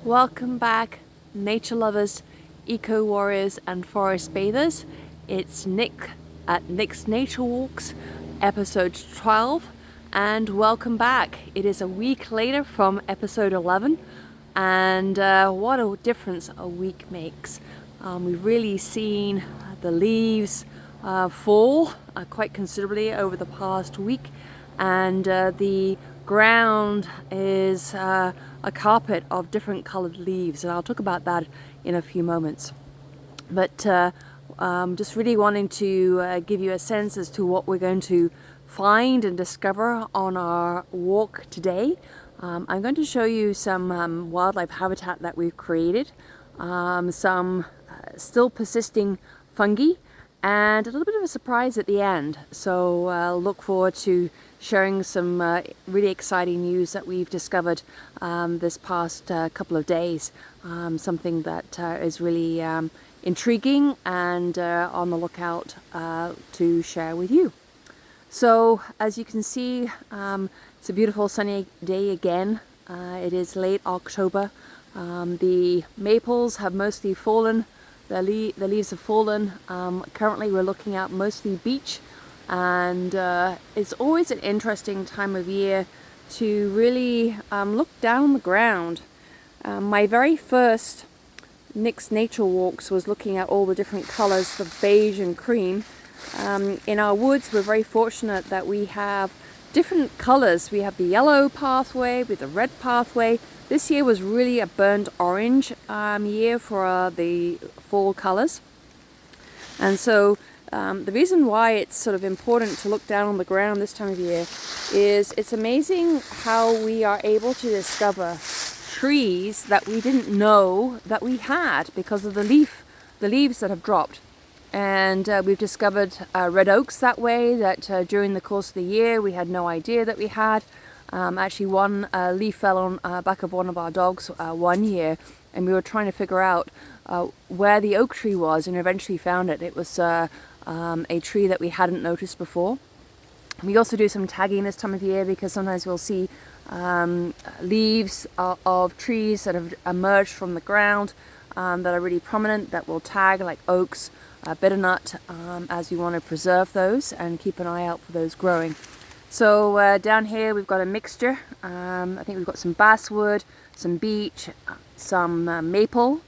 Welcome back, nature lovers, eco warriors, and forest bathers. It's Nick at Nick's Nature Walks, episode 12, and welcome back. It is a week later from episode 11, and what a difference a week makes. We've really seen the leaves fall quite considerably over the past week, and the ground is a carpet of different colored leaves, and I'll talk about that in a few moments. But just really wanting to give you a sense as to what we're going to find and discover on our walk today. I'm going to show you some wildlife habitat that we've created, some still persisting fungi, and a little bit of a surprise at the end. So look forward to sharing some really exciting news that we've discovered this past couple of days. Something that is really intriguing and on the lookout to share with you. So as you can see, it's a beautiful sunny day again. It is late October. The maples have mostly fallen. The leaves have fallen. Currently we're looking at mostly beech, and it's always an interesting time of year to really look down on the ground. My very first Nick's Nature Walks was looking at all the different colors of beige and cream. In our woods, we're very fortunate that we have different colors. We have the yellow pathway with the red pathway. This year was really a burnt orange year for the fall colors. And so the reason why it's sort of important to look down on the ground this time of year is it's amazing how we are able to discover trees that we didn't know that we had because of the leaves that have dropped. And we've discovered red oaks that way, that during the course of the year we had no idea that we had. Actually, one leaf fell on back of one of our dogs one year, and we were trying to figure out where the oak tree was, and eventually found it. It was a tree that we hadn't noticed before. We also do some tagging this time of year because sometimes we'll see leaves of trees that have emerged from the ground that are really prominent, that will tag, like oaks, bitternut, as we want to preserve those and keep an eye out for those growing. So down here we've got a mixture. I think we've got some basswood, some beech, some maple.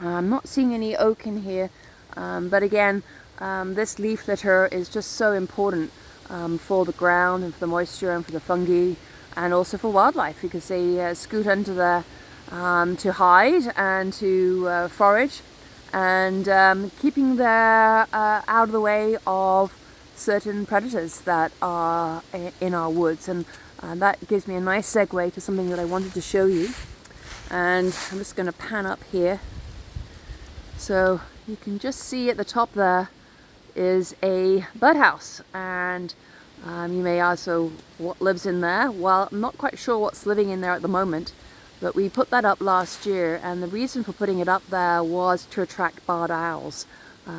I'm not seeing any oak in here, but again, this leaf litter is just so important for the ground and for the moisture and for the fungi, and also for wildlife, because they scoot under there to hide and to forage, and keeping there out of the way of certain predators that are in our woods. And that gives me a nice segue to something that I wanted to show you. And I'm just going to pan up here. So you can just see at the top there is a birdhouse, and you may ask, so what lives in there? Well, I'm not quite sure what's living in there at the moment, but we put that up last year, and the reason for putting it up there was to attract barred owls.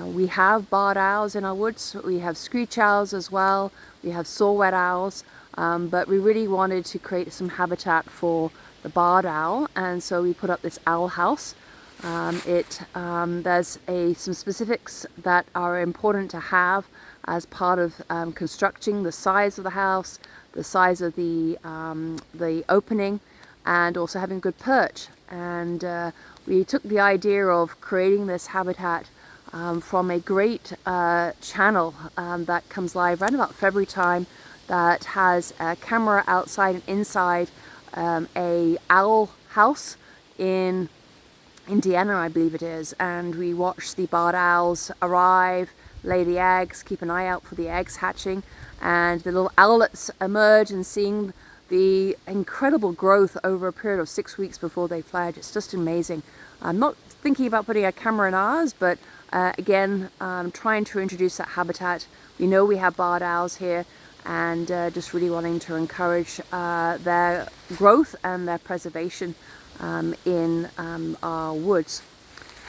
We have barred owls in our woods. We have screech owls as well. We have saw-whet owls, but we really wanted to create some habitat for the barred owl, and so we put up this owl house. There's some specifics that are important to have as part of constructing: the size of the house, the size of the opening, and also having good perch. And we took the idea of creating this habitat from a great channel that comes live around about February time, that has a camera outside and inside a owl house in Indiana, I believe it is, and we watch the barred owls arrive, lay the eggs, keep an eye out for the eggs hatching, and the little owlets emerge, and seeing the incredible growth over a period of 6 weeks before they fledge. It's just amazing. I'm not thinking about putting a camera in ours, but again, trying to introduce that habitat. We know we have barred owls here, and just really wanting to encourage their growth and their preservation in our woods.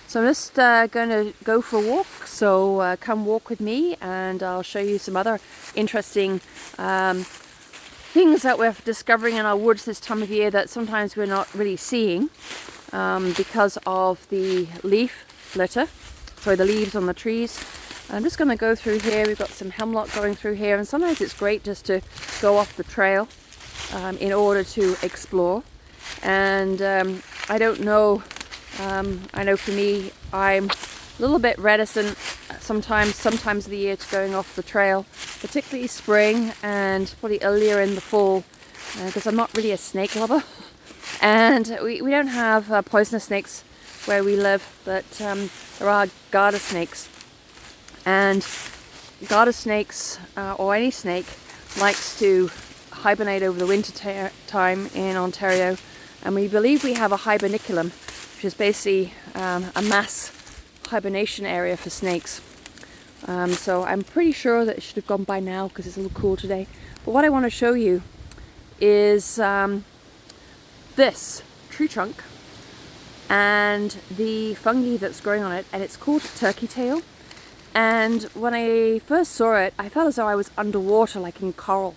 So I'm just going to go for a walk, so come walk with me, and I'll show you some other interesting things that we're discovering in our woods this time of year that sometimes we're not really seeing because of the leaf litter, sorry, the leaves on the trees. I'm just going to go through here. We've got some hemlock going through here, and sometimes it's great just to go off the trail in order to explore. And I don't know, I know for me, I'm a little bit reticent sometimes of the year to going off the trail, particularly spring and probably earlier in the fall, because I'm not really a snake lover. And we don't have poisonous snakes where we live, but there are garter snakes. And garter snakes, or any snake, likes to hibernate over the winter time in Ontario. And we believe we have a hiberniculum, which is basically a mass hibernation area for snakes. So I'm pretty sure that it should have gone by now because it's a little cool today. But what I want to show you is this tree trunk and the fungi that's growing on it, and it's called turkey tail. And when I first saw it, I felt as though I was underwater, like in coral.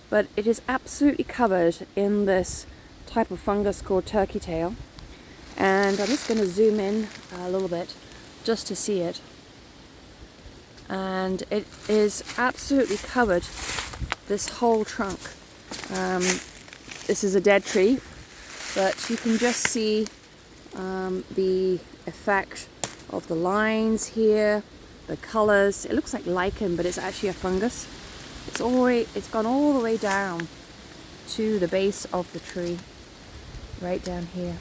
But it is absolutely covered in this type of fungus called turkey tail. And I'm just going to zoom in a little bit just to see it. And it is absolutely covered, this whole trunk. This is a dead tree, but you can just see the effect of the lines here, the colors. It looks like lichen, but it's actually a fungus. It's gone all the way down to the base of the tree, right down here,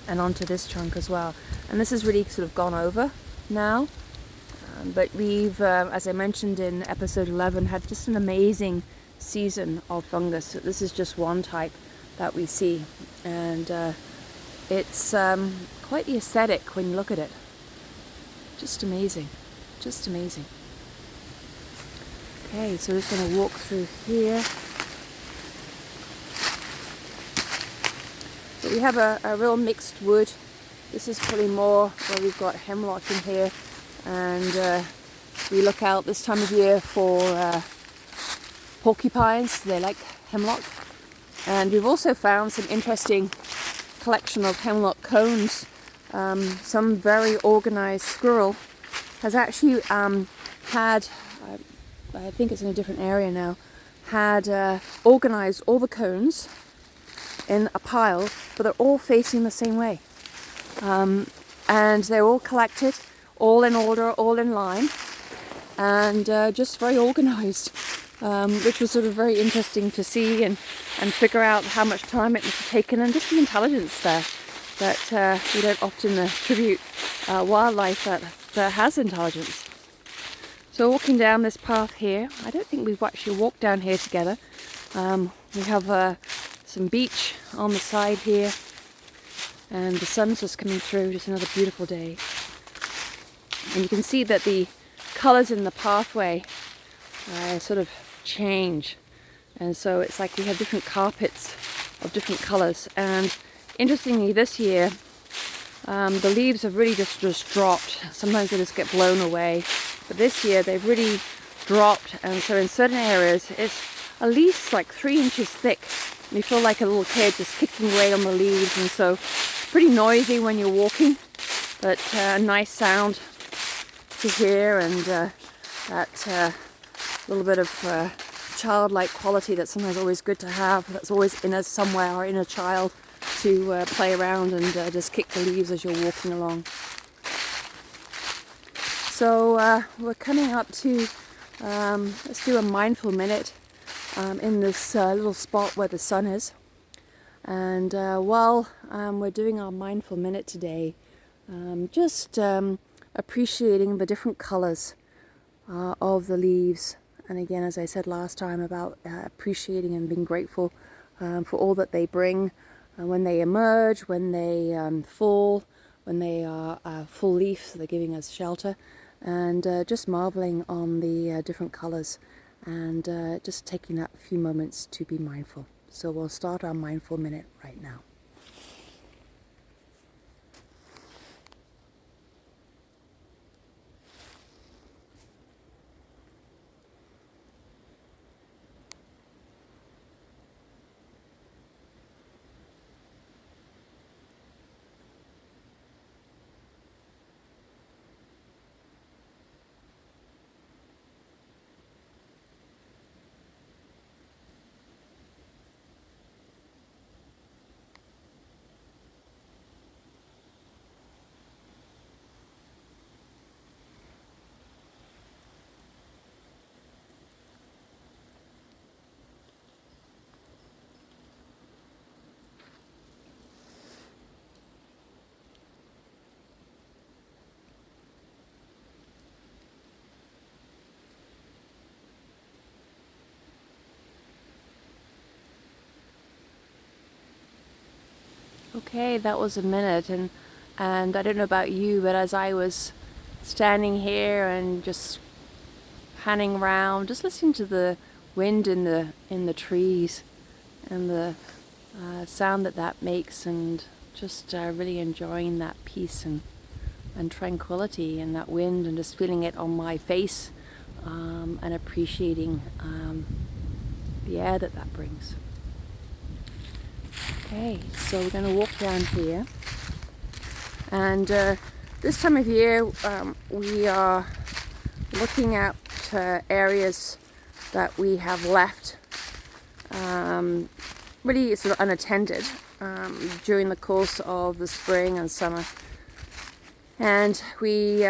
and onto this trunk as well. And this has really sort of gone over now. But we've, as I mentioned in episode 11, had just an amazing season of fungus. So this is just one type that we see, and it's quite the aesthetic when you look at it. Just amazing, just amazing. Okay, so we're just going to walk through here. But we have a real mixed wood. This is probably more where we've got hemlock in here, and we look out this time of year for porcupines. They like hemlock. And we've also found some interesting collection of hemlock cones. Some very organized squirrel has actually had, I think it's in a different area now, had organized all the cones in a pile, but they're all facing the same way. And they're all collected, all in order, all in line, and just very organized, which was sort of very interesting to see and figure out how much time it must have taken, and just the intelligence there that we don't often attribute wildlife that has intelligence. So walking down this path here, I don't think we've actually walked down here together. We have some beach on the side here, and the sun's just coming through. Just another beautiful day. And you can see that the colours in the pathway sort of change, and so it's like we have different carpets of different colours. And interestingly, this year the leaves have really just dropped. Sometimes they just get blown away, but this year they've really dropped, and so in certain areas it's at least like 3 inches thick. You feel like a little kid just kicking away on the leaves, and so pretty noisy when you're walking, but a nice sound to hear, and that little bit of childlike quality that's sometimes always good to have, that's always in us somewhere, our inner child, to play around and just kick the leaves as you're walking along. So we're coming up to, let's do a mindful minute in this little spot where the sun is. And while we're doing our mindful minute today, just appreciating the different colors of the leaves. And again, as I said last time, about appreciating and being grateful for all that they bring when they emerge, when they fall, when they are full leaf, so they're giving us shelter, and just marveling on the different colors, and just taking that few moments to be mindful. So we'll start our mindful minute right now. Okay, that was a minute, and I don't know about you, but as I was standing here and just panning around, just listening to the wind in the trees and the sound that makes, and just really enjoying that peace and tranquility and that wind, and just feeling it on my face, and appreciating the air that brings. Okay, so we're going to walk down here, and this time of year we are looking at areas that we have left really sort of unattended during the course of the spring and summer, and we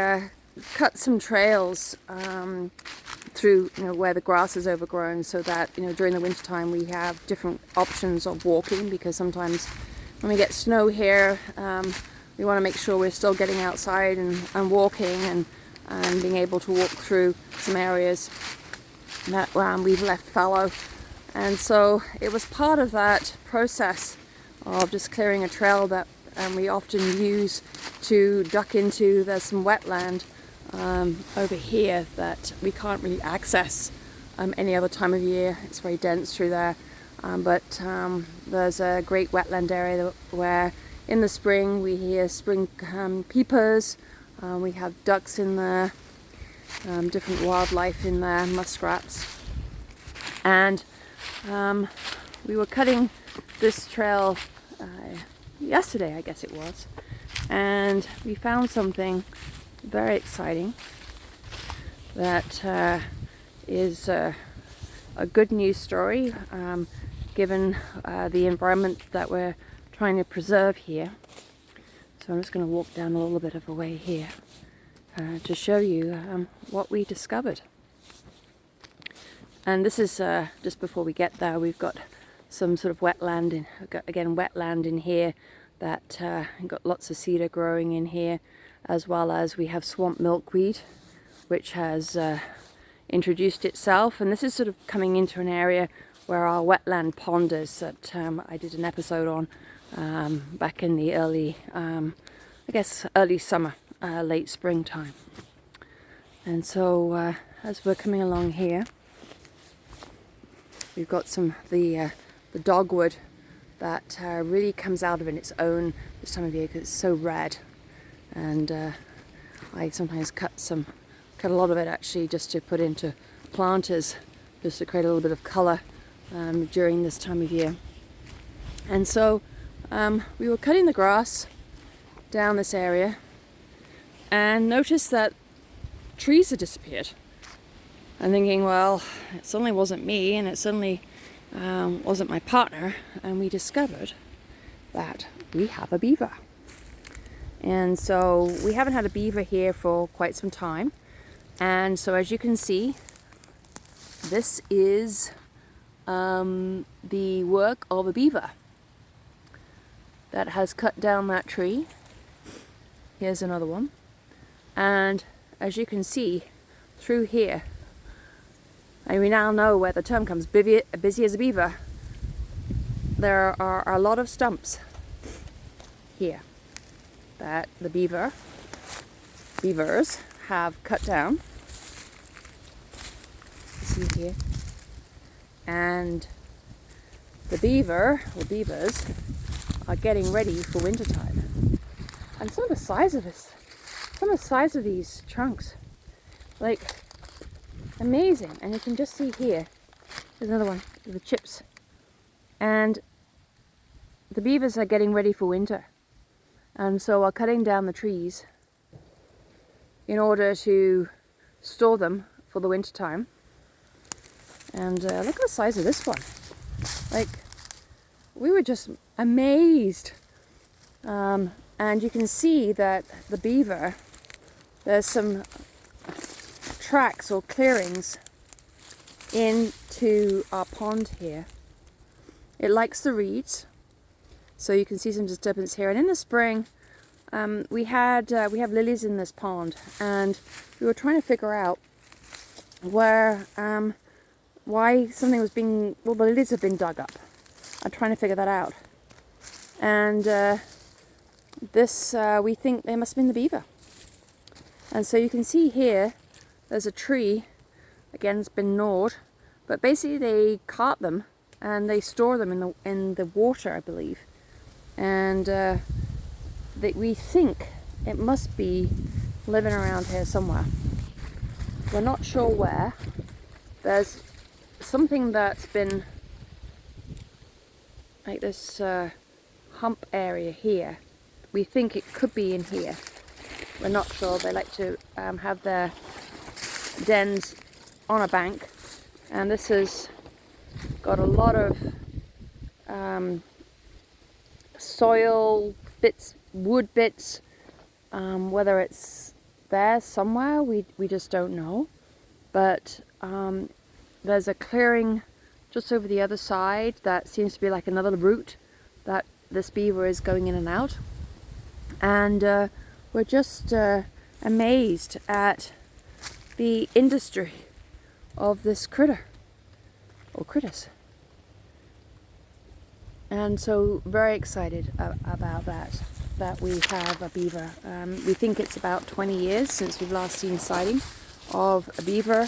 cut some trails through where the grass is overgrown, so that during the winter time we have different options of walking, because sometimes when we get snow here we want to make sure we're still getting outside and walking and being able to walk through some areas that we've left fallow. And so it was part of that process of just clearing a trail that we often use to duck into. There's some wetland over here that we can't really access any other time of year. It's very dense through there, but there's a great wetland area where in the spring we hear spring peepers, we have ducks in there, different wildlife in there, muskrats, and we were cutting this trail yesterday, I guess it was, and we found something very exciting that is a good news story, given the environment that we're trying to preserve here. So I'm just going to walk down a little bit of a way here to show you what we discovered. And this is just before we get there. We've got some sort of wetland wetland in here that got lots of cedar growing in here, as well as we have swamp milkweed, which has introduced itself. And this is sort of coming into an area where our wetland pond is, that I did an episode on back in the early summer, late springtime. And so as we're coming along here, we've got some the dogwood that really comes out of it its own this time of year, because it's so red. And I sometimes cut a lot of it actually, just to put into planters, just to create a little bit of colour during this time of year. And so we were cutting the grass down this area and noticed that trees had disappeared. I'm thinking, well, it certainly wasn't me, and it certainly wasn't my partner. And we discovered that we have a beaver. And so we haven't had a beaver here for quite some time. And so as you can see, this is the work of a beaver that has cut down that tree. Here's another one. And as you can see through here, and we now know where the term comes, busy as a beaver, there are a lot of stumps here that the beavers have cut down. You see here. And the beavers are getting ready for wintertime. And some of the size of these trunks, like, amazing. And you can just see here, there's another one with the chips. And the beavers are getting ready for winter. And so are cutting down the trees in order to store them for the winter time. And look at the size of this one. Like, we were just amazed. And you can see that the beaver, there's some tracks or clearings into our pond here. It likes the reeds, so you can see some disturbance here. And in the spring, we have lilies in this pond, and we were trying to figure out why something was the lilies have been dug up. I'm trying to figure that out. And this, we think they must have been the beaver. And so you can see here, there's a tree. Again, it's been gnawed. But basically they cart them and they store them in the water, I believe. And we think it must be living around here somewhere. We're not sure where. There's something that's been like this hump area here. We think it could be in here. We're not sure. They like to have their dens on a bank, and this has got a lot of soil bits, wood bits, whether it's there somewhere, we just don't know. But there's a clearing just over the other side that seems to be like another route that this beaver is going in and out. And we're just amazed at the industry of this critter, or critters. And so very excited about that we have a beaver. We think it's about 20 years since we've last seen sighting of a beaver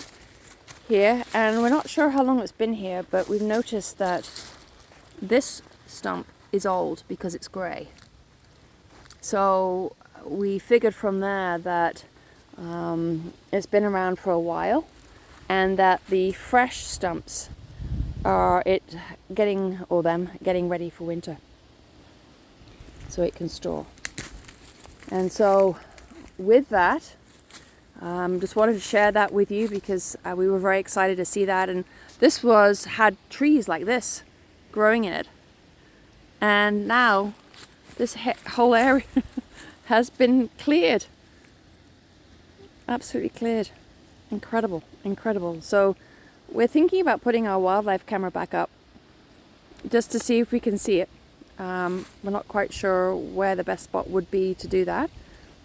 here, and we're not sure how long it's been here, but we've noticed that this stump is old because it's grey. So we figured from there that it's been around for a while, and that the fresh stumps are getting ready for winter, so it can store. And so with that, just wanted to share that with you because we were very excited to see that. And this had trees like this growing in it, and now this whole area has been cleared, absolutely cleared. Incredible, incredible. So we're thinking about putting our wildlife camera back up just to see if we can see it. We're not quite sure where the best spot would be to do that,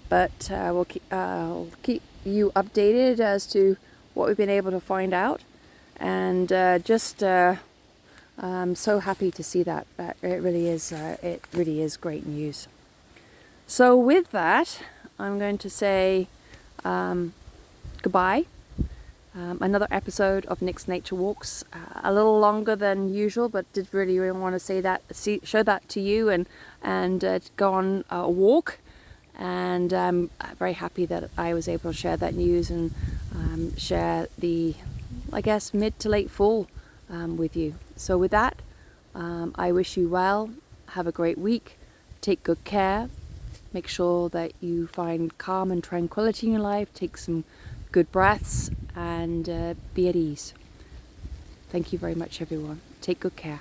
but we'll keep you updated as to what we've been able to find out. And I'm so happy to see that. It really is great news. So with that, I'm going to say goodbye. Another episode of Nick's Nature Walks, a little longer than usual, but did really want to show that to you and go on a walk. And I'm very happy that I was able to share that news and share the, I guess, mid to late fall with you. So with that, I wish you well. Have a great week. Take good care. Make sure that you find calm and tranquility in your life. Take some good breaths and be at ease. Thank you very much, everyone. Take good care.